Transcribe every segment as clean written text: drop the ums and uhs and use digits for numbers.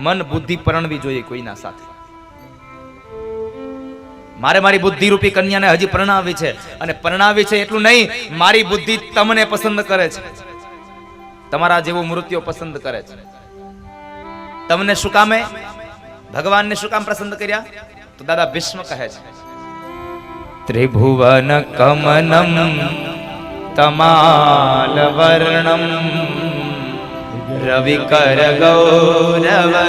મન બુદ્ધિ પરણવી જોઈએ કોઈના સાથે. મારે મારી બુદ્ધિ રૂપી કન્યાને હજી પરણાવી છે, અને પરણાવી છે એટલું નહીં, મારી બુદ્ધિ તમને પસંદ કરે છે, તમારા જેવું મૃત્યુ પસંદ કરે છે. તમને શું કામે, ભગવાનને શું કામ પસંદ કર્યા? તો દાદા ભીષ્મ કહે છે, ત્રિભુવન કમનમ તમાલ વર્ણમ રવિકર ગૌરવરામરમ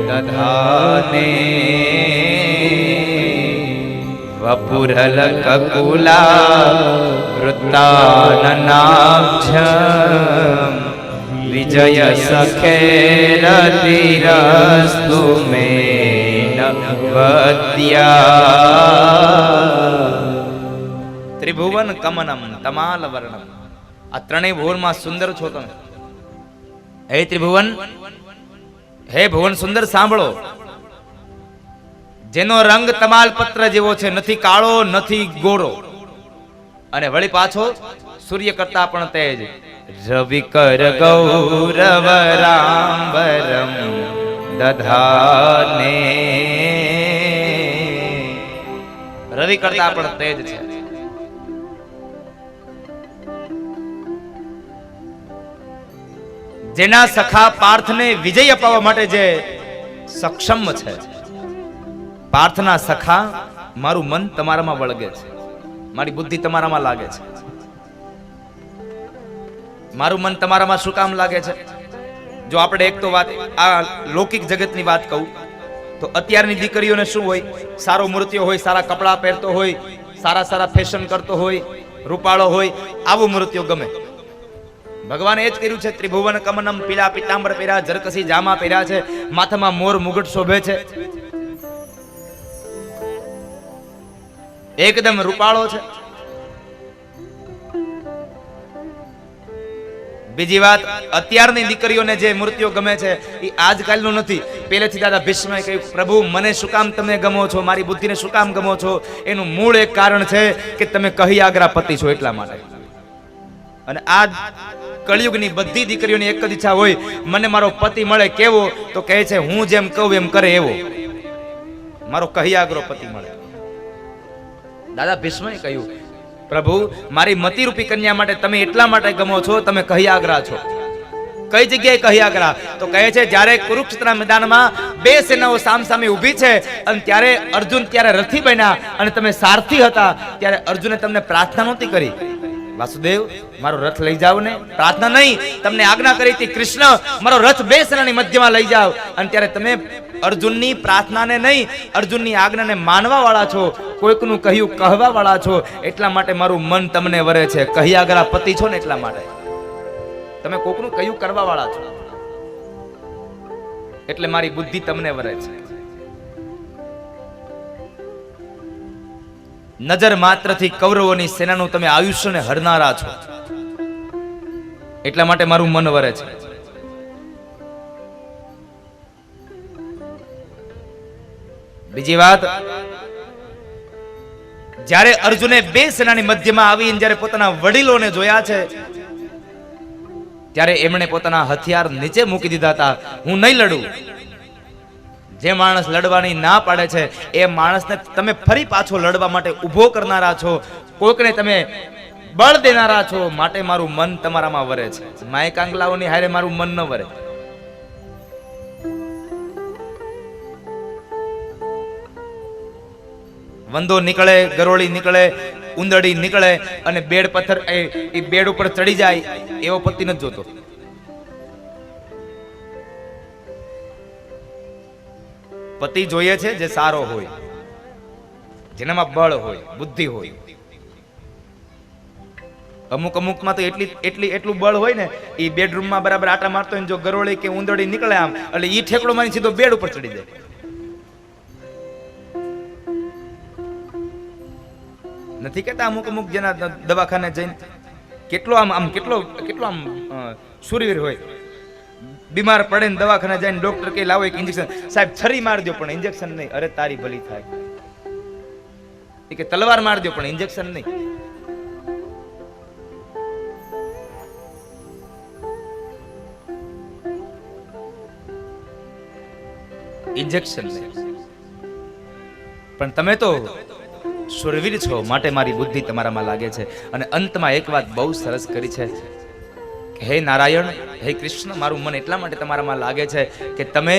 દધાને વપુરલ કકુલા વૃત્તાનનાભ્યમ વિજય સખેરતિરસ્તુ મે નવદ્યા. ત્રિભુવન કમનમ તમાલ વર્ણમ, આ ત્રણેય ભુવનમાં સુંદર છો તમે. હે ત્રિભુવન, હે ભુવન સુંદર, સાંભળો. જેનો રંગ તમાલ પત્ર જેવો છે, નથી કાળો નથી ગોરો, અને વળી પાછો સૂર્ય કરતા પણ તેજ. રવિકર ગૌરવરામરમ દધાને, રવિ કરતા પણ તેજ છે. જેના સખા પાર્થને વિજય અપાવવા માટે જે સક્ષમ છે, પાર્થના સખા, મારું મન તમારામાં વળગે છે, મારી બુદ્ધિ તમારામાં લાગે છે. મારું મન તમારામાં શું કામ લાગે છે? જો આપણે એક તો વાત આ લૌકિક જગતની વાત કહું તો અત્યારની દીકરીઓને શું હોય, સારો મૃત્યુ હોય, સારા કપડાં પહેરતો હોય, સારા સારા ફેશન કરતો હોય, રૂપાળો હોય, આવું મૃત્યુ ગમે. ભગવાને એ જ કર્યું છે. ત્રિભુવન કમનમ, પીળા પીતાંબર પહેર્યા, જરકસી જામા પહેર્યા છે, માથામાં મોર મુગટ શોભે છે, એકદમ રૂપાળો છે. બીજી વાત, અત્યારની દીકરીઓને જે મૃત્યુ ગમે છે એ આજકાલનું નથી. પહેલેથી દાદા ભીષ્મએ કહ્યું, પ્રભુ મને શું કામ તમે ગમો છો, મારી બુદ્ધિને શું કામ ગમો છો? એનું મૂળ એક કારણ છે કે તમે કહી આગરા પતિ છો, એટલા માટે. અને આ કળિયુગની બધી દીકરીઓની એક જ ઈચ્છા હોય, મને મારો પતિ મળે. કેવો? તો કહે છે, હું જેમ કહું એમ કરે એવો, મારો કહી આગરો પતિ મળે. દાદા ભીષ્મએ કહ્યું, પ્રભુ મારી મતિરૂપી કન્યા માટે તમે એટલા માટે ગમો છો, તમે કહી આગરા છો. કઈ જગ્યાએ કહી આગરા? તો કહે છે, જ્યારે કુરુક્ષેત્રના મેદાનમાં બે સેનાઓ સામસામે ઊભી છે, અને ત્યારે અર્જુન ત્યારે રથી બન્યા અને તમે સારથી હતા, ત્યારે અર્જુને તમને પ્રાર્થના નહોતી કરી, વાસુદેવ મારો રથ લઈ જાવ ને? પ્રાર્થના નહીં, તમને આજ્ઞા કરી હતી, કૃષ્ણ મારો રથ બે સેનાની મધ્યમાં લઈ જાવ. અને ત્યારે તમે અર્જુનની પ્રાર્થનાને નહીં, અર્જુનની આજ્ઞાને માનવા વાળા છો, કોઈકનું કહ્યું કહેવા વાળા છો, એટલા માટે મારું મન તમને વરે છે. કહી આગરા પતિ છો ને એટલા માટે. તમે કોકનું કહ્યું કરવા વાળા છો, એટલે મારી બુદ્ધિ તમને વરે છે. નજર માત્રથી કૌરવોની સેનાનું તમે આયુષ્યને હરનારા છો, એટલા માટે મારું મન વરે છે. બીજી વાત, જ્યારે અર્જુને બે સેનાની મધ્યમાં આવીને જ્યારે પોતાના વડીલોને જોયા છે, ત્યારે એમણે પોતાના હથિયાર નીચે મૂકી દીધા હતા. હું નહીં લડું. જે માણસ લડવાની ના પાડે છે એ માણસને તમે ફરી પાછો લડવા માટે ઊભો કરનારા છો, કોઈકને તમે બળ દેનારા છો. માટે મારું મન તમારામાં વરે છે. માય કાંગલાઓની હારે મારું મન ન વરે. વંદો નીકળે, ગરોળી નીકળે, ઉંદરડી નીકળે અને બેડ પથ્થર એ બેડ ઉપર ચડી જાય એવો પતિ નથી જોતો. પતિ જોઈએ છે જે સારો હોય, જેનામાં બળ હોય, બુદ્ધિ હોય. અમુકમાં તો એટલું બળ હોય ને, એ બેડરૂમમાં બરાબર આટા મારતો હોય, જો ગરોળી કે ઉંદરડી નીકળે આમ, એટલે ઈ ઠેકડો મારી સીધો બેડ ઉપર ચડી જાય. નથી કેતા અમુક જેના દવાખાને જઈને કેટલો કેટલો શૂરવીર હોય, બીમાર પડે ને દવાખાને જઈને ડોક્ટર કે લાવો એક ઇન્જેક્શન. સાહેબ છરી માર દો પણ ઇન્જેક્શન નહીં. અરે તારી ભલી થાય. એ કે તલવાર માર દો પણ ઇન્જેક્શન નહીં. ઇન્જેક્શન લે. પણ તમે તો સુરવીર છો, માટે મારી બુદ્ધિ તમારામાં લાગે છે. અને અંતમાં એક વાત બહુ સરસ કરી છે કે હે નારાયણ, હે કૃષ્ણ, મારું મન એટલા માટે તમારામાં લાગે છે કે તમે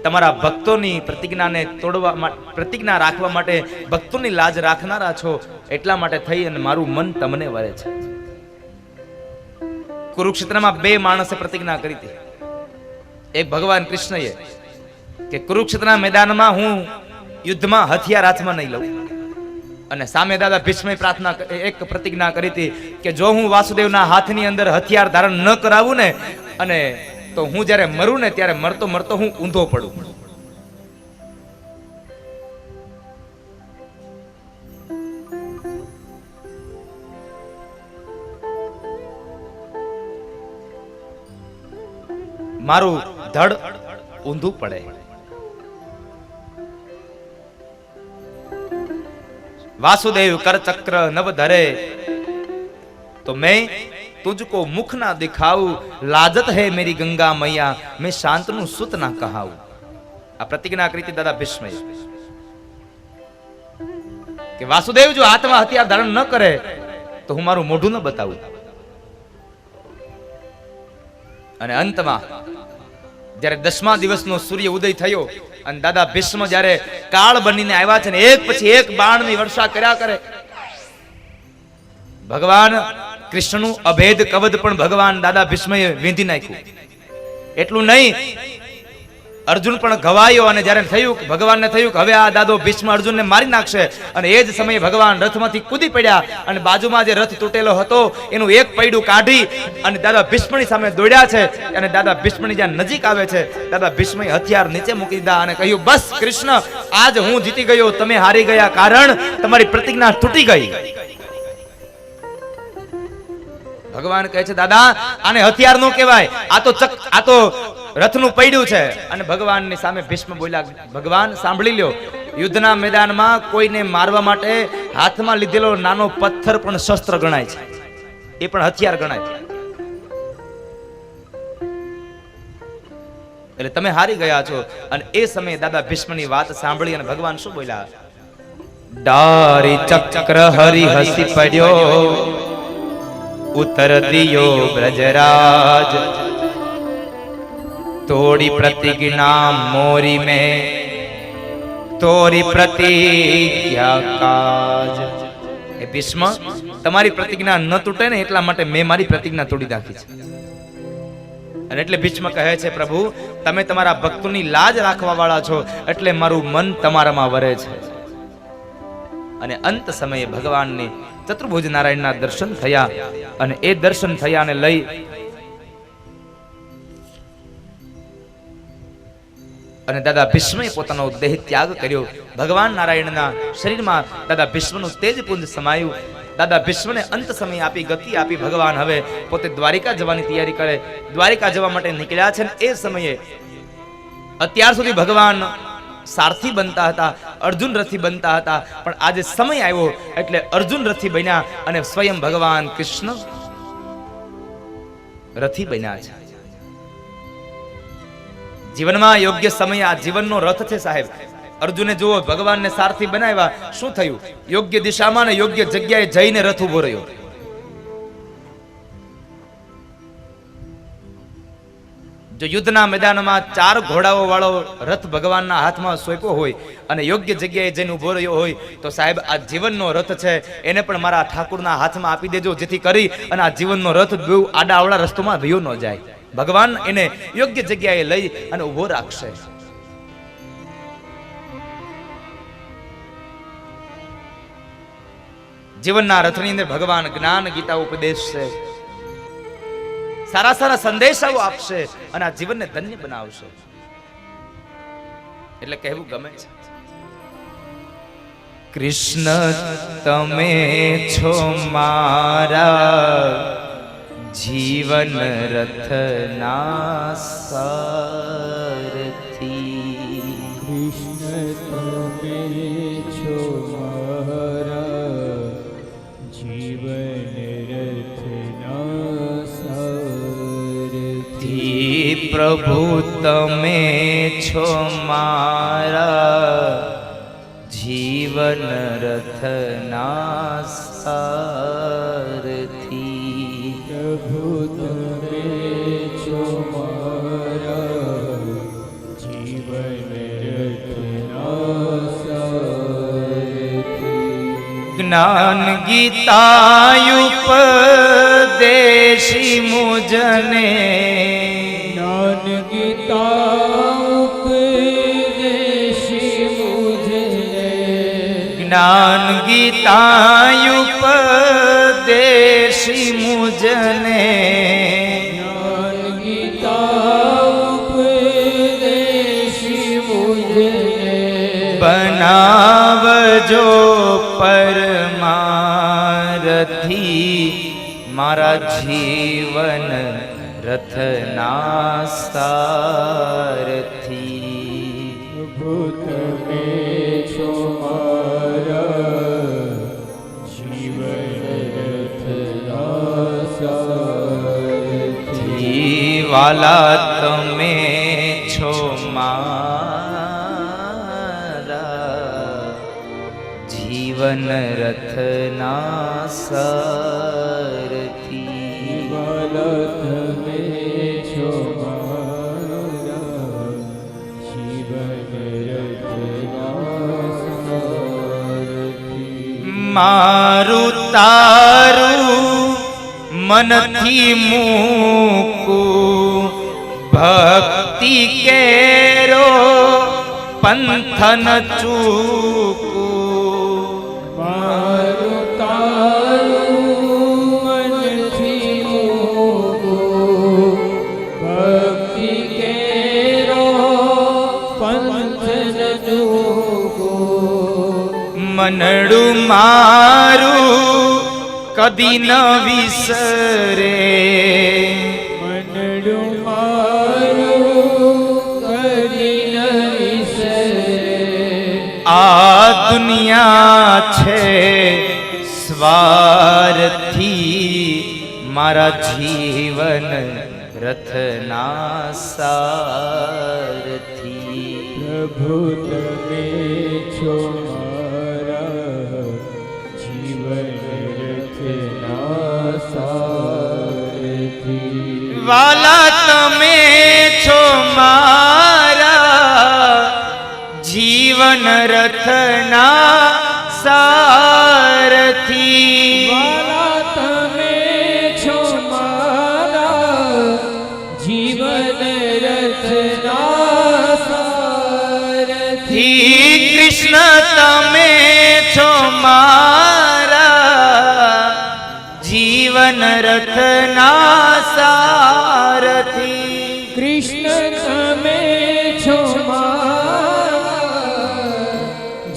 તમારા ભક્તોની પ્રતિજ્ઞાને તોડવા માટે, પ્રતિજ્ઞા રાખવા માટે ભક્તોની લાજ રાખનારા છો. એટલા માટે થઈ અને મારું મન તમને વરે છે. કુરુક્ષેત્રમાં બે માણસે પ્રતિજ્ઞા કરી હતી. એક ભગવાન કૃષ્ણએ કે કુરુક્ષેત્રના મેદાનમાં હું યુદ્ધમાં હથિયાર હાથમાં નહીં લઉં. અને સામે દાદા ભીષ્મે પ્રાર્થના, એક પ્રતિજ્ઞા કરી હતી કે જો હું વાસુદેવના હાથની અંદર હથિયાર ધારણ ન કરાવું ને, અને તો હું જ્યારે મરું ને ત્યારે મરતો મરતો હું ઊંધો પડું. મારું ધડ ઊંધું પડે. वासुदेव कर चक्र नव धरे तो मैं तुझको मुख ना दिखाऊं, लाजत है मेरी गंगा मैया, मैं शांतनु सुत ना कहाऊं. आ प्रतिज्ञा करी थी दादा भीष्म कि वासुदेव जो हाथ में हथियार धारण न करे तो हूँ मारू मोढू न बताऊं. અને અંતમાં જ્યારે 10મા દિવસનો સૂર્ય ઉદય થયો અને દાદા ભીષ્મ જ્યારે કાળ બનીને આવ્યા છે ને એક પછી એક બાણની વર્ષા કર્યા કરે. ભગવાન કૃષ્ણનું અભેદ કવચ પણ ભગવાન દાદા ભીષ્મએ વીંધી નાખ્યું. એટલું નહીં, અર્જુન પણ ઘવાયો. અને જ્યારે થયું, ભગવાનને થયું કે હવે આ દાદો ભીષ્મ અર્જુનને મારી નાખશે, અને એ જ સમયે ભગવાન રથમાંથી કૂદી પડ્યા અને બાજુમાં જે રથ તૂટેલો હતો એનું એક પૈડું કાઢી અને દાદા ભીષ્મની સામે દોડ્યા છે. અને દાદા ભીષ્મની જ્યાં નજીક આવે છે, દાદા ભીષ્મએ હથિયાર નીચે મૂકી દીધા અને કહ્યું, બસ કૃષ્ણ, આજ હું જીતી ગયો, તમે હારી ગયા, કારણ તમારી પ્રતિજ્ઞા તૂટી ગઈ. ભગવાન કહે છે, દાદા આને હથિયાર નો કહેવાય, આ તો રથનું પૈડું છે. અને ભગવાનની સામે ભીષ્મ બોલ્યા, ભગવાન સાંભળી લ્યો, યુદ્ધના મેદાનમાં કોઈને મારવા માટે હાથમાં લીધેલો નાનો પથ્થર પણ શસ્ત્ર ગણાય છે, એ પણ હથિયાર ગણાય છે. એટલે તમે હારી ગયા છો. અને એ સમયે દાદા ભીષ્મની વાત સાંભળી અને ભગવાન શું બોલ્યા, ડારી ચક્ર હરી હસી પડ્યો, ઉત્તર દિયો બ્રજરાજ, तोड़ी प्रतिज्ञा मोरी में तोरी प्रतिज्ञा काज. ए भीष्म, તમારી પ્રતિજ્ઞા ન તૂટે ને એટલા માટે મેં મારી પ્રતિજ્ઞા તોડી નાખી છે. અને એટલે ભીષ્મ કહે છે, પ્રભુ તમે તમારા ભક્તોની લાજ રાખવા વાળા છો, એટલે મારું મન તમારામાં વરે છે. અને અંત સમયે ભગવાનને ચતુર્ભુજ નારાયણના દર્શન થયા. અને એ દર્શન થયાને લઈ અને દાદા ભીષ્મએ પોતાનો દેહ ત્યાગ કર્યો. ભગવાન નારાયણના શરીરમાં દાદા ભીષ્મનું તેજપુંજ સમાયું. દાદા ભીષ્મને અંત સમય આપી, ગતિ આપી. ભગવાન હવે પોતે દ્વારિકા જવાની તૈયારી કરે, દ્વારિકા જવા માટે નીકળ્યા છે. એ સમયે અત્યાર સુધી ભગવાન સારથી બનતા હતા, અર્જુન રથી બનતા હતા, પણ આજે સમય આવ્યો એટલે અર્જુન રથી બન્યા અને સ્વયં ભગવાન કૃષ્ણ રથી બન્યા છે. જીવનમાં યોગ્ય સમય આ જીવનનો રથ છે સાહેબ. અર્જુને જુઓ, ભગવાનને સારથી બનાવ્યા, શું થયું? યોગ્ય દિશામાં ને યોગ્ય જગ્યાએ જઈને રથ ઉભો રહ્યો. જો યુદ્ધના મેદાનમાં 4 ઘોડાઓ વાળો રથ ભગવાનના હાથમાં સોંપ્યો હોય અને યોગ્ય જગ્યાએ જઈને ઉભો રહ્યો હોય, તો સાહેબ આ જીવનનો રથ છે, એને પણ મારા ઠાકુરના હાથમાં આપી દેજો, જેથી કરી અને આ જીવનનો રથ બહુ આડાઅવળા રસ્તોમાં વયો ન જાય. ભગવાન એને યોગ્ય જગ્યાએ લઈ અને ઉભો રાખશે. જીવનના રથની અંદર ભગવાન જ્ઞાન, ગીતા, ઉપદેશ છે, સારા સારા સંદેશાઓ આપશે અને આ જીવનને ધન્ય બનાવશે. એટલે કહેવું ગમે છે, કૃષ્ણ તમે છો મારા જીવન રથના સારથી. કૃષ્ણ તમે છો મારા જીવન રથના સારથી. પ્રભુ તમે છો મારા જીવન રથના સારથી. પ્રભુ તમે છો મારા જીવન રથના સારથી. જ્ઞાન ગીતાયુપદેશી મુજને જ્ઞાન ગીતા ઉપદેશી મુझे. જ્ઞાન ગીતાયુપદેશી મુજને જ્ઞાન ગીતા ઉપદેશી મુझे. બનાવજો પરમારથી મારા જીવન રથના સારથી. પ્રભુ તમે છો મારા જીવન રથના સારથી. વાલા તમે છો મારા જીવન રથના સારથી. વાલા તમે છો મારા જીવન રથના સારથી. મારું તારું મનથી મૂકું ભક્તિ કેરો પંથન ચૂકું. મારું તારું મનથી મૂકું ભક્તિ કેરો પંથ ન ચૂકું. મનડું મારું કદી ન વિસરે મનડું મારું કદી ન વિસરે. આ દુનિયા છે સ્વાર્થી મારા જીવન રથના સારથી. પ્રભુ તમે છો મારા જીવન રથના સારથી. વાલા તમે છો મારા જીવન રથના સારથી. વાલા તમે છો મારા જીવન રથના સારથી. કૃષ્ણ તમે છો મારા જીવન રથના સારથી. કૃષ્ણ તમે છો મારા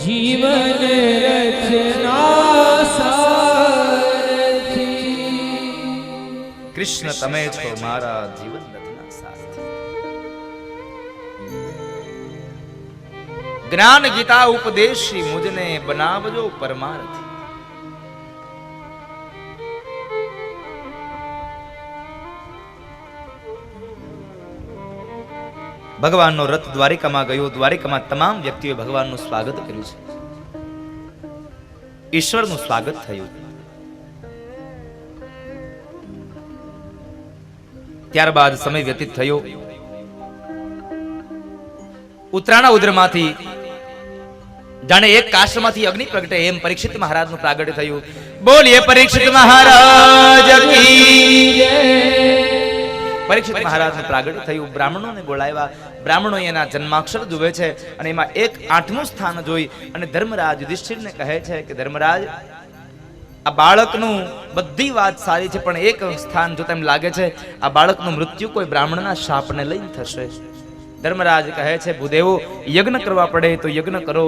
જીવન રથના સારથી. કૃષ્ણ તમે છો મારા જીવન રથના સારથી. જ્ઞાન ગીતા ઉપદેશી મુજને બનાવજો પરમારથી. ભગવાનનો રથ દ્વારિકામાં ગયો. દ્વારિકામાં તમામ વ્યક્તિઓએ ભગવાનનું સ્વાગત કર્યું છે. ઈશ્વરનું સ્વાગત થયું. ત્યારબાદ સમય વ્યતીત થયો. ઉત્તરાયણ ઉદરમાંથી જાણે એક કાશમાંથી અગ્નિ પ્રગટે એમ પરીક્ષિત મહારાજનું પ્રાગટ્ય થયું. બોલીએ પરીક્ષિત મહારાજ કી જય. પરીક્ષિત મહારાજનું પ્રાગટ્ય થયું. બ્રાહ્મણોને બોલાવ્યા. બ્રાહ્મણો એના જન્માક્ષર જુએ છે અને એમાં 8મું સ્થાન જોઈ અને ધર્મરાજ યુધિષ્ઠિરને કહે છે કે ધર્મરાજ, આ બાળકનું બધી વાત સારી છે, પણ એક સ્થાન જોતા એમ લાગે છે આ બાળકનું મૃત્યુ કોઈ બ્રાહ્મણના શાપને લઈને થશે. ધર્મરાજ કહે છે ભૂદેવો, યજ્ઞ કરવા પડે તો યજ્ઞ કરો,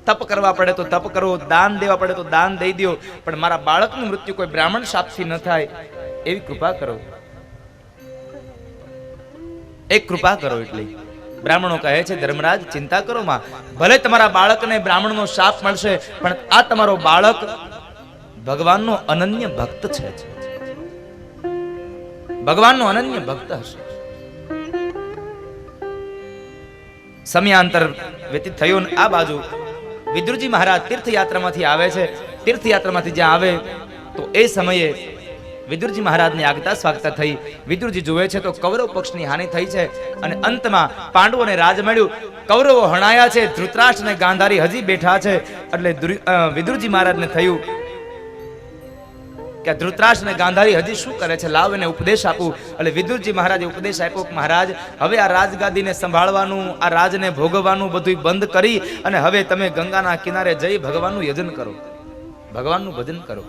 તપ કરવા પડે તો તપ કરો, દાન દેવા પડે તો દાન દઈ દો, પણ મારા બાળકનું મૃત્યુ કોઈ બ્રાહ્મણ શાપથી ન થાય એવી કૃપા કરો. એક કૃપા કરો. એટલે બ્રાહ્મણો કહે છે ધર્મરાજ ચિંતા કરો માં, ભલે તમારા બાળકને બ્રાહ્મણનો શાપ મળશે, પણ આ તમારો બાળક ભગવાનનો અનન્ય ભક્ત છે, ભગવાનનો અનન્ય ભક્ત હશે. સમયાંતર વ્યતીત થયું ને આ બાજુ વિદુરજી મહારાજ તીર્થયાત્રામાંથી આવે છે. તીર્થયાત્રામાંથી જ્યાં આવે તો એ સમયે વિદુરજી મહારાજની આગતા સ્વાગતા થઈ. વિદુરજી જુએ છે તો કૌરવ પક્ષની હાનિ થઈ છે અને અંતમાં પાંડવોને રાજ મળ્યું. કૌરવો હણાયા છે, ધૃતરાષ્ટ્ર અને ગાંધારી હજી બેઠા છે. એટલે વિદુરજી મહારાજને થયું કે ધૃતરાષ્ટ્ર અને ગાંધારી હજી શું કરે છે, લાવ એને ઉપદેશ આપું. એટલે વિદુરજી મહારાજે ઉપદેશ આપ્યો કે મહારાજ, હવે આ રાજગાદીને સંભાળવાનું, આ રાજને ભોગવવાનું બધું બંધ કરી અને હવે તમે ગંગાના કિનારે જઈ ભગવાનનું યજન કરો, ભગવાનનું ભજન કરો.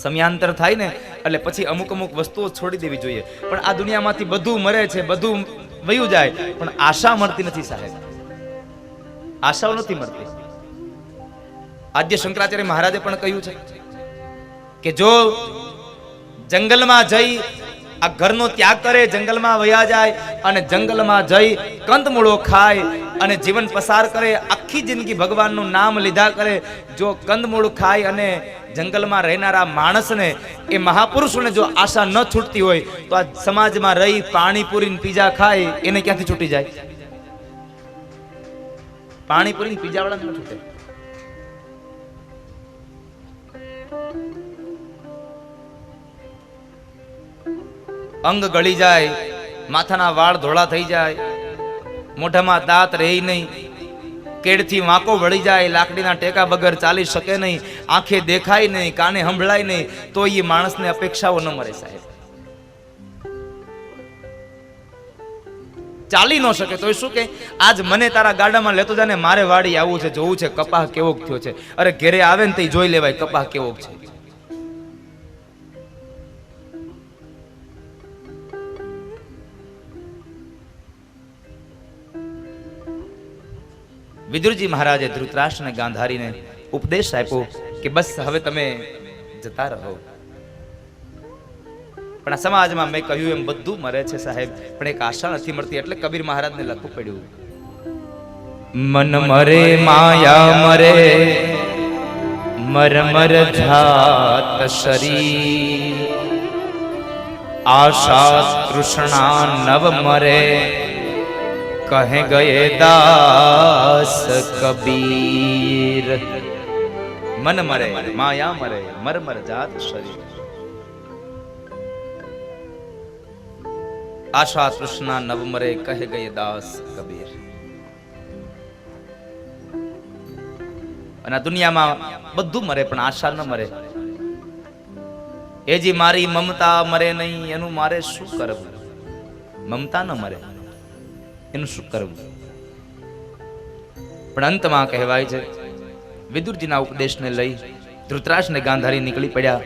સમયાંતર થાય ને એટલે પછી અમુક અમુક વસ્તુઓ છોડી દેવી જોઈએ. પણ આ દુનિયામાંથી બધું મરે છે, બધું વયું જાય, પણ આશા મળતી નથી સાહેબ, આશાઓ નથી મળતી. આદ્ય શંકરાચાર્ય મહારાજે પણ કહ્યું છે કે જો જંગલમાં જઈ આ ઘરનો ત્યાગ કરે, જંગલમાં વયા જાય અને જંગલમાં જઈ કંદમૂળો ખાય અને જીવન પસાર કરે, આખી જિંદગી ભગવાનનું નામ લીધા કરે, જો કંદમૂળ ખાય અને જંગલમાં રહેનારા માણસને, એ મહાપુરુષોને જો આશા ન છૂટતી હોય તો આ સમાજમાં રહી પાણીપુરી પીઝા ખાય એને ક્યાંથી છૂટી જાય? પાણીપુરી પીઝા વાળા ન છૂટે. અંગ ગળી જાય, માથાના વાળ ધોળા થઈ જાય, મોઢામાં દાંત રહે નહીં, કેડથી વાંકો વળી જાય, લાકડીના ટેકા વગર ચાલી શકે નહીં, આંખે દેખાય નહીં, કાને સંભળાય નહીં, તો એ માણસને અપેક્ષાઓ ન મળે સાહેબ. ચાલી ન શકે તો શું કે આજ મને તારા ગાડામાં લેતો જાય ને મારે વાડી આવવું છે, જોવું છે કપાહ કેવોક થયો છે. અરે ઘેરે આવે ને તો જોઈ લેવાય કપાહ કેવોક છે. વિદુરજી મહારાજે ધૃતરાષ્ટ્ર અને ગાંધારીને ઉપદેશ આપ્યો કે બસ હવે તમે જતા રહો. પણ આ સમાજમાં મેં કહ્યું એમ બધું મરે છે સાહેબ, પણ એક આશા નથી મળતી. એટલે કબીર મહારાજને લખવું પડ્યું, મન મરે માયા મરે મર મર જાત શરીર, આશા તૃષ્ણા નવ મરે કહે ગયે દાસ કબીર. મન મરે માયા મરે મર મર જાત શરીર, આશા તૃષ્ણા નવ મરે કહે ગયે દાસ કબીર. અને આ દુનિયામાં બધું મરે પણ આશા ન મરે. એ જી મારી મમતા મરે નહીં, એનું મારે શું કરવું? મમતા ન મરે એનું શું કરવું? પણ અંતમાં કહેવાય છે વિદુરજીના ઉપદેશને લઈ ધૃતરાષ્ટ્ર ને ગાંધારી નીકળી પડ્યા.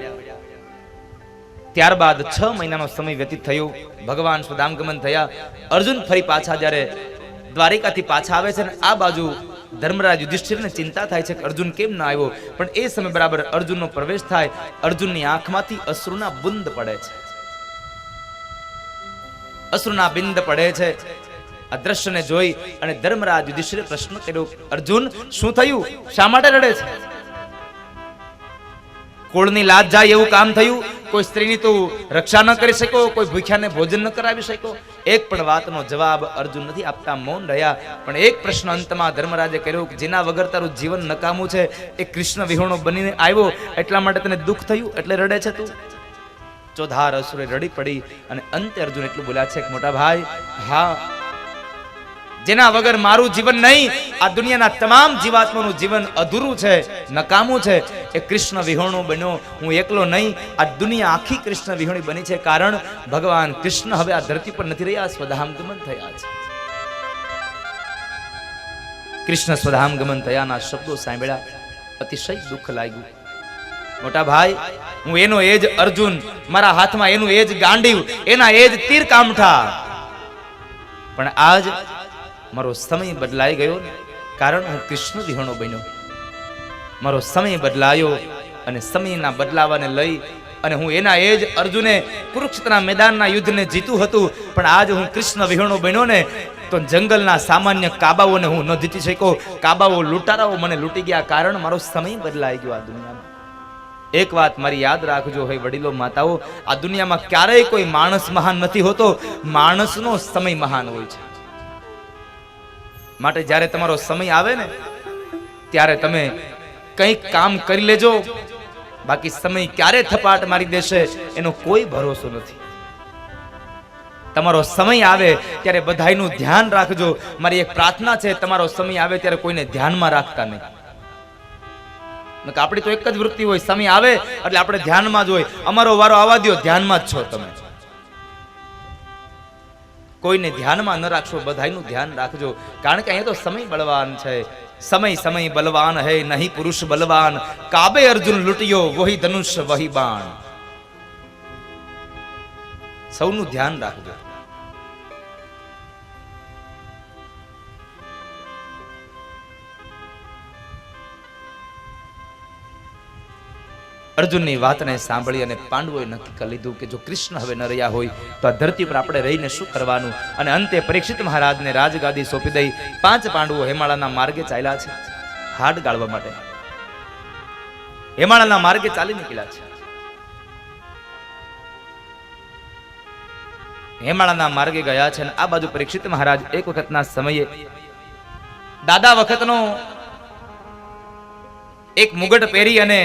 ત્યારબાદ 6 મહિનાનો સમય વ્યતીત થયો. ભગવાન સ્વધામગમન થયા. અર્જુન ફરી પાછા જ્યારે દ્વારિકાથી પાછા આવે છે ને આ બાજુ ધર્મરાજ યુધિષ્ઠિરને ચિંતા થાય છે કે અર્જુન કેમ ના આવ્યો. પણ એ સમય બરાબર અર્જુનનો પ્રવેશ થાય. અર્જુનની આંખમાંથી અશ્રુના બુંદ પડે છે, અશ્રુના બિંદ પડે છે. આ દ્રશ્યને જોઈ અને ધર્મરાજ યુધિષ્ઠિરે પ્રશ્ન કર્યો, અર્જુન શું થયું? શા માટે રડે છે? કુળની લાજ જાય એવું કામ થયું? કોઈ સ્ત્રીની તું રક્ષા ન કરી શકો, કોઈ ભૂખ્યાને ભોજન ન કરાવી શકો? એક પણ વાતનો જવાબ અર્જુન નથી આપતા, મૌન રહ્યા. પણ એક પ્રશ્ન અંતમાં ધર્મરાજે કર્યો કે જેના વગર તારું જીવન નકામું છે, એ કૃષ્ણ વિહોણો બનીને આવ્યો એટલા માટે તને દુઃખ થયું એટલે રડે છે તું? ચોધાર અસુરે રડી પડી અને અંતે અર્જુન એટલું બોલ્યા છે કે મોટા ભાઈ, હા, જેના વગર મારું જીવન નહીં, આ દુનિયાના તમામ જીવાત્માનું જીવન અધૂરું છે, નકામું છે, એ કૃષ્ણ વિહોણો બન્યો. હું એકલો નહીં, આ દુનિયા આખી કૃષ્ણ વિહોણી બની છે. કારણ ભગવાન કૃષ્ણ હવે આ ધરતી પર નથી રહ્યા, સ્વધામગમન થયા છે. કૃષ્ણ સ્વધામગમન થયાના શબ્દો સાંભળ્યા, અતિશય દુઃખ લાગ્યું. મોટા ભાઈ, હું એનો એ જ અર્જુન, મારા હાથમાં એનું એ જ ગાંડીવ, એના એ જ તીર કામઠા. પણ આજ મારો સમય બદલાઈ ગયો, કારણ હું કૃષ્ણ વિહોણો બન્યો. મારો સમય બદલાયો અને સમયના બદલાવાને લઈ અને હું એના એ જ અર્જુને કુરુક્ષેત્રના મેદાનના યુદ્ધને જીતું હતું. પણ આજ હું કૃષ્ણ વિહોણો બન્યો ને તો જંગલના સામાન્ય કાબાઓને હું ન જીતી શક્યો. કાબાઓ, લૂંટારાઓ મને લૂંટી ગયા, કારણ મારો સમય બદલાઈ ગયો. આ દુનિયામાં એક વાત મારી યાદ રાખજો, હે વડીલો, માતાઓ, આ દુનિયામાં ક્યારેય કોઈ માણસ મહાન નથી હોતો, માણસનો સમય મહાન હોય છે. માટે જ્યારે તમારો સમય આવે ને ત્યારે તમે કંઈક કામ કરી લેજો, બાકી સમય ક્યારે થપાટ મારી દેશે એનો કોઈ ભરોસો નથી. તમારો સમય આવે ત્યારે બધાયનું ધ્યાન રાખજો. મારી એક પ્રાર્થના છે, તમારો સમય આવે ત્યારે કોઈને ધ્યાનમાં રાખતા નહીં. આપણી તો એક જ વૃત્તિ હોય, સમય આવે એટલે આપણે ધ્યાનમાં જ હોય. અમારો વારો આવવા દો, ધ્યાનમાં જ છો તમે. કોઈને ધ્યાનમાં ન રાખશો, બધાયનું ધ્યાન રાખજો. કારણ કે અહીંયા તો સમય બળવાન છે. સમય સમય બલવાન હૈ, નહીં પુરુષ બલવાન. કાબે અર્જુન લૂંટ્યો, વહી ધનુષ વહી બાણ. સૌનું ધ્યાન રાખજો. અર્જુનની વાતને સાંભળી અને પાંડવોએ નક્કી કરી લીધું કે જો કૃષ્ણ હવે ન રહ્યા હોય તો આ ધરતી પર આપણે રહીને શું કરવાનું. અને અંતે પરીક્ષિત મહારાજને રાજગાદી સોંપી દઈ 5 પાંડવો હેમાળાના માર્ગે ચાલ્યા છે હાડ ગાળવા માટે. હેમાળાના માર્ગે ચાલી નીકળ્યા છે. હેમાળાના માર્ગે ગયા છે અને આ બાજુ પરીક્ષિત મહારાજ એક વખતના સમયે દાદા વખતનો એક મુગટ પહેરી અને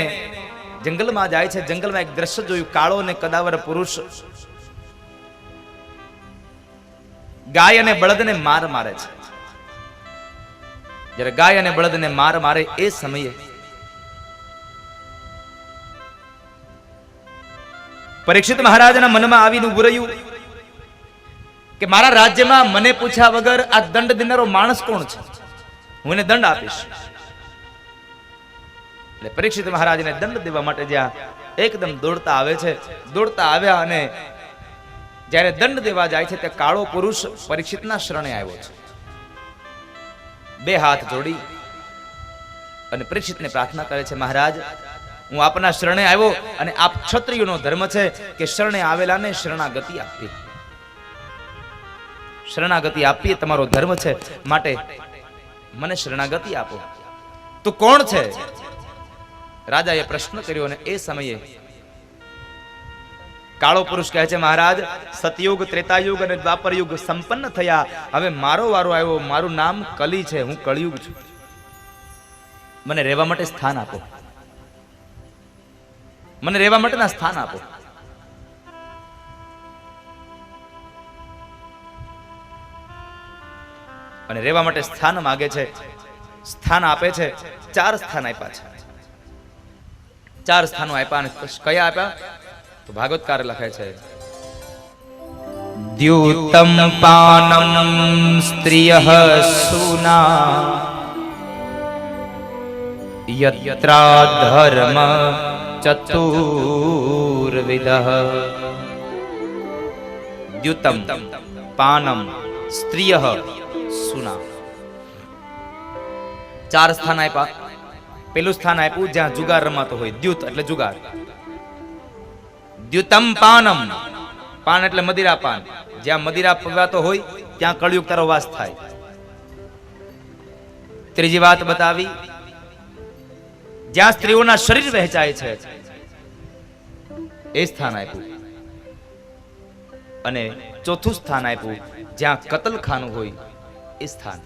જંગલમાં જાય છે. જંગલમાં એક દ્રશ્ય જોયું, કાળો અને કદાવર પુરુષ ગાય અને બળદને માર મારે છે. જ્યારે ગાય અને બળદને માર મારે એ સમયે પરીક્ષિત મહારાજના મનમાં આવીને ઉભું રહ્યું કે મારા રાજ્યમાં મને પૂછ્યા વગર આ દંડ દેનારો માણસ કોણ છે, હું એને દંડ આપીશ. એટલે પરીક્ષિત મહારાજને દંડ દેવા માટે જ્યાં એકદમ દોડતા આવે છે, દોડતા આવ્યા અને જ્યારે દંડ દેવા જાય છે તે કાળો પુરુષ પરીક્ષિતના શરણે આવ્યો છે. 2 હાથ જોડી અને પરીક્ષિતને પ્રાર્થના કરે છે, મહારાજ હું આપના શરણે આવ્યો અને આપ ક્ષત્રિયોનો ધર્મ છે કે શરણે આવેલાને શરણાગતિ આપવી. શરણાગતિ આપવી એ તમારો ધર્મ છે, માટે મને શરણાગતિ આપો. તું કોણ છે? રાજાએ પ્રશ્ન કર્યો અને એ સમયે કાળો પુરુષ કહે છે, મહારાજ સતયુગ, ત્રેતાયુગ અને દ્વાપર યુગ સંપન્ન થયા, હવે મારો વારો આવ્યો. મારું નામ કલી છે, હું કળિયુગ છું. મને રહેવા માટે સ્થાન આપો, મને રહેવા માટેના સ્થાન આપો. અને રહેવા માટે સ્થાન માગે છે. સ્થાન આપે છે. 4 સ્થાન આપ્યા છે. 4 સ્થાનો આપ્યા. અને કયા આપ્યા તો ભાગવતકાર લખે છે, દ્યુતમ પાનમ સ્ત્રિયઃ સુના યત્રા ધર્મ ચતુર્વિદઃ. દ્યુતમ પાનમ સ્ત્રિયઃ સુના. 4 સ્થાન આપ્યા. પેલું સ્થાન આપ્યું જ્યાં જુગાર રમાતો હોય, દ્યુત એટલે જુગાર. દ્યુતમ પાનમ, પાન એટલે મદિરા પાન. જ્યાં મદિરા પીવાતો હોય ત્યાં કળિયુગ તારો વાસ થાય. ત્રીજી વાત બતાવી, જ્યાં સ્ત્રીઓના શરીર વહેંચાય છે એ સ્થાન આપ્યું. અને ચોથું સ્થાન આપ્યું જ્યાં કતલખાનું હોય એ સ્થાન.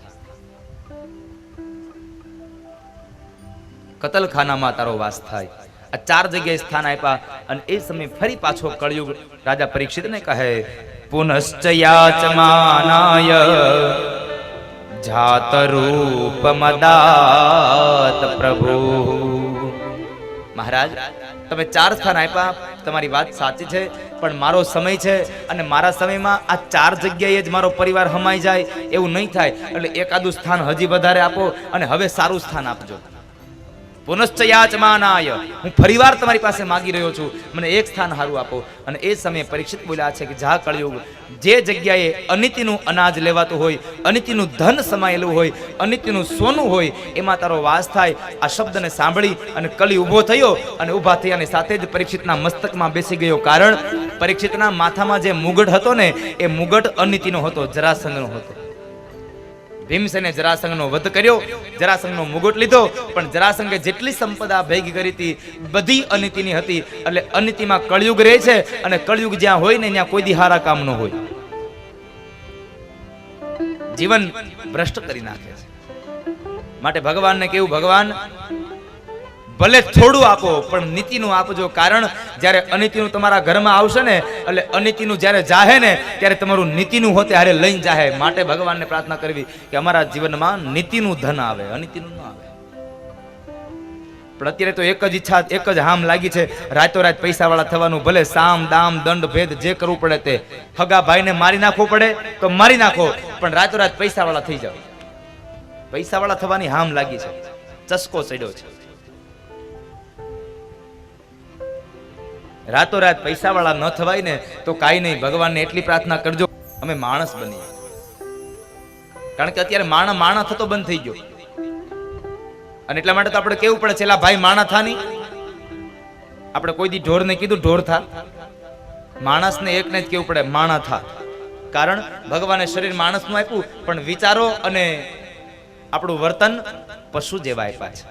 કતલખાનામાં તારો વાસ થાય. આ 4 જગ્યાએ સ્થાન આપ્યા. અને એ સમય ફરી પાછો કળિયુગ રાજા પરીક્ષિતને કહે, પુનશ્ચ યાચમાનાય જાત રૂપમદાત પ્રભુ. મહારાજ તમે 4 સ્થાન આપ્યા, તમારી વાત સાચી છે, પણ મારો સમય છે અને મારા સમયમાં આ 4 જગ્યાએ જ મારો પરિવાર હમાઈ જાય એવું નહીં થાય. એટલે એકાદું સ્થાન હજી વધારે આપો અને હવે સારું સ્થાન આપજો. પુનશ્ચયાચમાનાય, હું ફરીવાર તમારી પાસે માગી રહ્યો છું, મને એક સ્થાન હારું આપો. અને એ સમયે પરીક્ષિત બોલ્યા છે કે જા કળિયુગ, જે જગ્યાએ અનિતિનું અનાજ લેવાતું હોય, અનિતિનું ધન સમાયેલું હોય, અનિતિનું સોનું હોય, એમાં તારો વાસ થાય. આ શબ્દને સાંભળી અને કલી ઊભો થયો અને ઊભા થયાની સાથે જ પરીક્ષિતના મસ્તકમાં બેસી ગયો. કારણ પરીક્ષિતના માથામાં જે મુગટ હતો ને એ મુગટ અનિતિનો હતો, જરાસંઘનો હતો. ભીમસેને જરાસંઘનો વધ કર્યો, જરાસંઘનો મુગટ લીધો, પણ જરાસંઘે જેટલી સંપદા ભેગી કરી હતી બધી અનિતિની હતી. એટલે અનિતિમાં કળિયુગ રહે છે અને કળિયુગ જ્યાં હોય ને ત્યાં કોઈ દી હારા કામ ન હોય. જીવન ભ્રષ્ટ કરી નાખે છે. માટે ભગવાનને કેવું, ભગવાન ભલે થોડું આપો પણ નીતિનું આપજો. કારણ જ્યારે અનીતિનું તમારા ઘરમાં આવશે ને, એટલે અનીતિનું જ્યારે જાહે ને ત્યારે તમારું નીતિનું હોતે હારે લઈને જાહે. માટે ભગવાનને પ્રાર્થના કરવી કે અમારા જીવનમાં નીતિનું ધન આવે, અનીતિનું ન આવે. પણ અત્યારે તો એક જ ઈચ્છા, એક જ હામ લાગી છે, રાતોરાત પૈસાવાળા થવાનું. ભલે સામ દામ દંડ ભેદ જે કરવું પડે તે, હગા ભાઈને મારી નાખવો પડે તો મારી નાખો, પણ રાતોરાત પૈસાવાળા થઈ જાવ. પૈસાવાળા થવાની હામ લાગી છે, ચસ્કો ચડ્યો છે. રાતોરાત પૈસાવાળા ન થવાય ને તો કાંઈ નહીં, ભગવાનને એટલી પ્રાર્થના કરજો અમે માણસ બનીએ. કારણ કે અત્યારે માણા થતો બંધ થઈ ગયો. અને એટલા માટે તો આપણે કેવું પડે છે, એલા ભાઈ માણા થા નહીં. આપણે કોઈ દી ઢોરને કીધું ઢોર થા? માણસને એકને જ કેવું પડે માણા થા. કારણ ભગવાને શરીર માણસનું આપ્યું, પણ વિચારો અને આપણું વર્તન પશુ જેવા આપ્યા છે.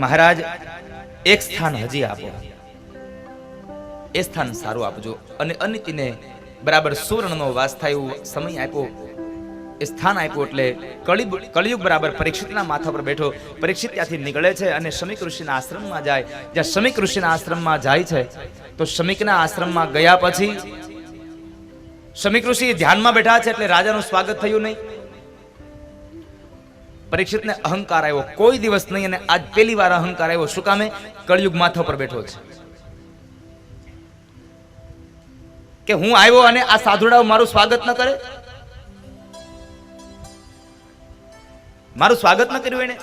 મહારાજ એક સ્થાન હજી આપો, એ સ્થાન સારું આપજો. અને અનિતિને બરાબર સુવર્ણનો વાસ થાય એવો સમય આપ્યો, એ સ્થાન આપ્યું. એટલે કળિયુગ બરાબર પરીક્ષિતના માથા પર બેઠો. પરીક્ષિત ત્યાંથી નીકળે છે અને શમીક ઋષિના આશ્રમમાં જાય. જ્યાં શમીક ઋષિના આશ્રમમાં જાય છે તો શમીકના આશ્રમમાં ગયા પછી શમીક ઋષિ ધ્યાનમાં બેઠા છે, એટલે રાજાનું સ્વાગત થયું નહીં. પરીક્ષિતને અહંકાર આવ્યો, કોઈ દિવસ નહીં, અને આજ પહેલી વાર અહંકાર આવ્યો. શું કામે? કળિયુગ માથા પર બેઠો છે કે હું આવ્યો અને આ સાધુડાઓ મારું સ્વાગત ન કરે, મારું સ્વાગત ન કર્યું એને.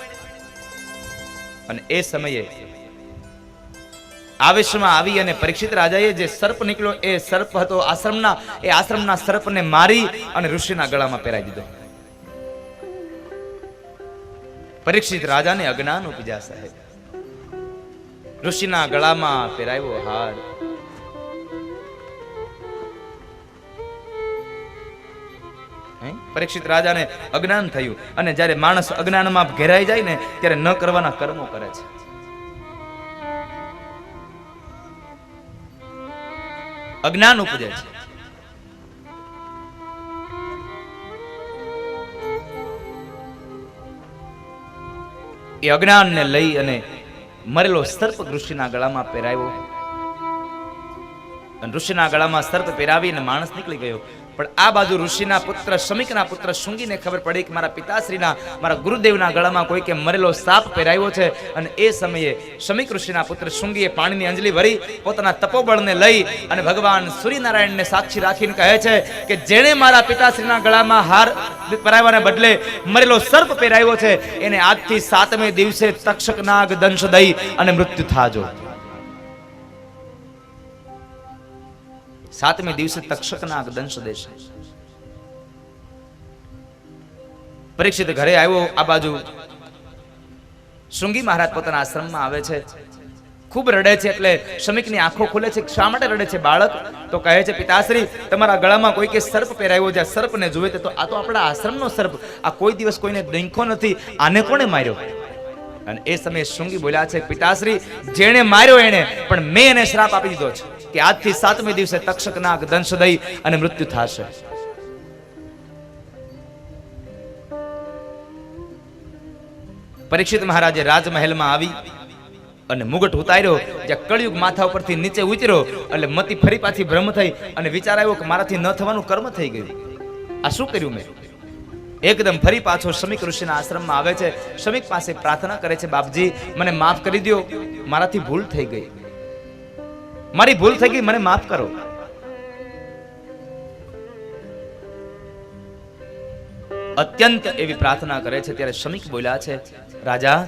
અને એ સમયે આવેશમાં આવી અને પરીક્ષિત રાજાએ જે સર્પ નીકળ્યો, એ સર્પ હતો આશ્રમના, એ આશ્રમના સર્પને મારી અને ઋષિના ગળામાં પહેરાવી દીધો. પરીક્ષિત રાજાને અજ્ઞાન ઉપજ્યા સાહેબ. ઋષિના ગળામાં પહેરાવ્યો હાર. પરીક્ષિત રાજાને અજ્ઞાન થયું. અને જ્યારે માણસ અજ્ઞાનમાં ઘેરાઈ જાય ને ત્યારે ન કરવાના કર્મો કરે છે. અજ્ઞાન ઉપજે છે. એ અજ્ઞાનને લઈ અને મરેલો સર્પ ઋષિના ગળામાં પહેરાવ્યો. અને ઋષિના ગળામાં સર્પ પહેરાવીને માણસ નીકળી ગયો. પણ આ બાજુ ઋષિના પુત્ર શમીકના પુત્ર શુંગીને ખબર પડી કે મારા પિતાશ્રીના, મારા ગુરુદેવના ગળામાં કોઈ કે મરેલો સાપ પહેરાવ્યો છે. અને એ સમયે શમીક ઋષિના પુત્ર શુંગીએ પાણીની અંજલી ભરી પોતાના તપોબળને લઈ અને ભગવાન સૂર્યનારાયણને સાક્ષી રાખીને કહે છે કે જેણે મારા પિતાશ્રીના ગળામાં હાર પહેરાવવાને બદલે મરેલો સર્પ પહેરાવ્યો છે, એને આજથી 7મે દિવસે તક્ષક નાગ દંશ દઈ અને મૃત્યુ થાજો. 7મે દિવસે તક્ષક નાગ દંશ દેશે. પરીક્ષિત ઘરે આવ્યો. આ બાજુ શૃંગી મહારાજ પોતાના આશ્રમમાં આવે છે. ખૂબ રડે છે. એટલે શમીકની આંખો ખુલે છે. શા માટે રડે છે બાળક? તો કહે છે પિતાશ્રી, તમારા ગળામાં કોઈ કે સર્પ પહેરાવ્યો છે. સર્પને જોવે તો આ તો આપણા આશ્રમનો સર્પ, આ કોઈ દિવસ કોઈને ડંખો નથી, આને કોણે માર્યો? અને એ સમયે શૃંગી બોલ્યા છે પિતાશ્રી, જેણે માર્યો એને, પણ મેં એને શ્રાપ આપી દીધો છે કે આજથી 7મે દિવસે તક્ષક નાગ દંશ દઈ અને મૃત્યુ થશે. પરીક્ષિત મહારાજે રાજમહેલમાં આવી અને મુગટ ઉતાર્યો. જ્યાં કળિયુગ માથા ઉપરથી નીચે ઉતર્યો એટલે મતી ફરી પાછી ભ્રમ થઈ અને વિચાર આવ્યો કે મારાથી ન થવાનું કર્મ થઈ ગયું. આ શું કર્યું મેં? એકદમ ફરી પાછો શમીક ઋષિના આશ્રમમાં આવે છે. શમીક પાસે પ્રાર્થના કરે છે, બાપજી મને માફ કરી દો, મારાથી ભૂલ થઈ ગઈ, મારી ભૂલ થઈ ગઈ, મને માફ કરો. અત્યંત એવી પ્રાર્થના કરે છે. ત્યારે શમીક બોલ્યા છે, રાજા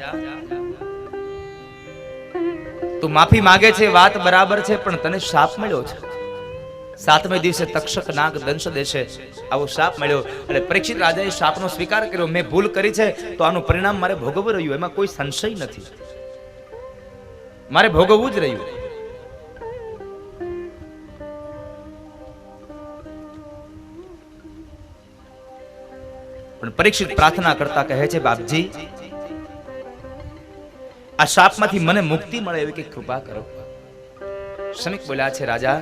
તું માફી માંગે છે, વાત બરાબર છે, પણ તને શાપ મળ્યો છે. 7મે દિવસે તક્ષક નાગ દંશ દેશે, આવો શાપ મળ્યો. એટલે પરીક્ષિત રાજાએ શાપનો સ્વીકાર કર્યો. મેં ભૂલ કરી છે તો આનું પરિણામ મારે ભોગવવું રહ્યું, એમાં કોઈ સંશય નથી, મારે ભોગવવું જ રહ્યું. પણ પરીક્ષિત પ્રાર્થના કરતા કહે છે, બાપજી આ શાપમાંથી મને મુક્તિ મળે એવી કઈ કૃપા કરો. શમિક બોલ્યા છે, રાજા,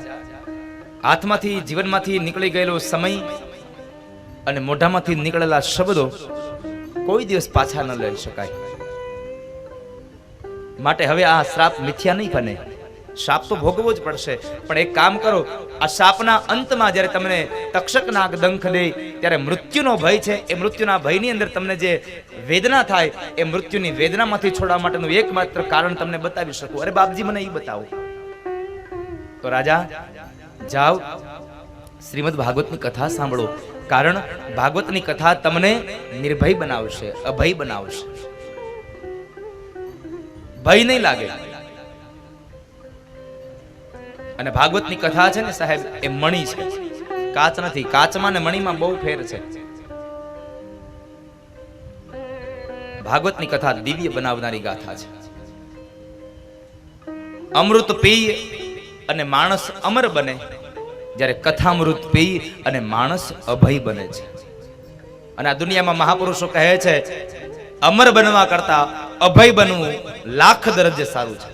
હાથમાંથી જીવનમાંથી નીકળી ગયેલો સમય અને મોઢામાંથી નીકળેલા શબ્દો કોઈ દિવસ પાછા ન લઈ શકાય. માટે હવે આ શ્રાપ મિથ્યા નહીં બને. શાપ તો ભોગવવો જ પડશે, પણ એક કામ કરો, આ શાપના અંતમાં જ્યારે તમને તક્ષક નાગ દંખ દે ત્યારે મૃત્યુનો ભય છે, એ મૃત્યુના ભયની અંદર તમને જે વેદના થાય એ મૃત્યુની વેદનામાંથી છોડવા માટેનું એકમાત્ર કારણ તમને બતાવી શકું. અરે બાપજી, મને એ બતાવો. તો રાજા જાઓ, શ્રીમદ ભાગવતની કથા સાંભળો, કારણ ભાગવતની કથા તમને નિર્ભય બનાવશે, અભય બનાવશે. ભય નહીં લાગે. અને ભાગવતની કથા છે ને સાહેબ, એ મણી છે, કાચ નથી. કાચમાં ને મણીમાં બહુ ફેર છે. ભાગવતની કથા દિવ્ય બનાવનારી ગાથા છે. અમૃત પી અને માણસ અમર બને, જ્યારે કથામૃત પી અને માણસ અભય બને છે. અને આ દુનિયામાં મહાપુરુષો કહે છે, અમર બનવા કરતા અભય બનવું લાખ દરજ્જે સારું છે.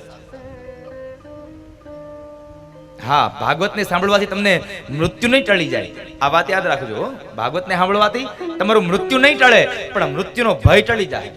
હા, ભાગવતને સાંભળવાથી તમને મૃત્યુ નહીં ટળી જાય. આ વાત યાદ રાખજો. ભાગવતને સાંભળવાથી તમારું મૃત્યુ નહીં ટળે, પણ મૃત્યુનો ભય ટળી જાય.